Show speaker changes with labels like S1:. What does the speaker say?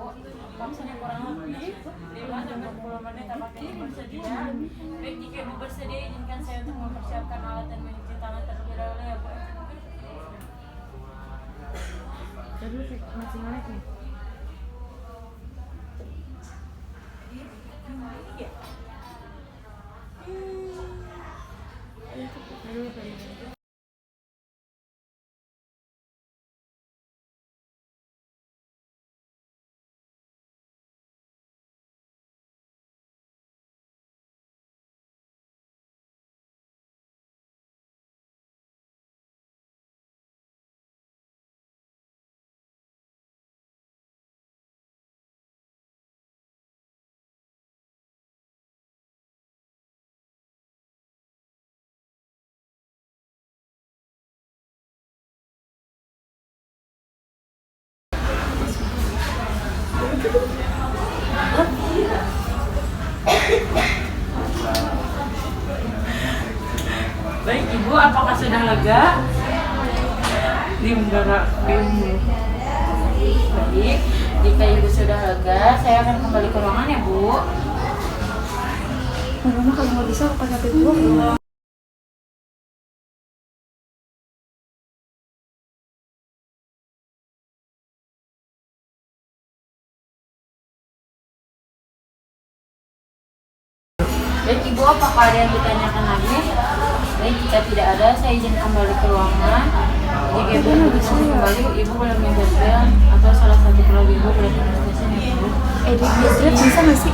S1: Maksudnya kurang lebih 5-10 menit apakah ibu bersedia? Baik, jika ibu bersedia izinkan saya untuk mempersiapkan alat dan mencuci tangan terlebih dahulu ya Bu.
S2: Jadi masih ngelek nih.
S1: Baik ibu, apakah sudah lega? Baik, jika ibu sudah lega, saya akan kembali ke ruangan ya Bu.
S2: Mama kalau nggak bisa pakai HP gua.
S1: Baik ibu, apakah ada yang ditanyakan lagi? Baik, jika tidak ada, saya izin kembali ke ruangan. Jika ibu bisa kembali, ibu boleh minta atau salah satu keluarga ibu boleh minta ya Bu.
S2: Bisa nggak sih?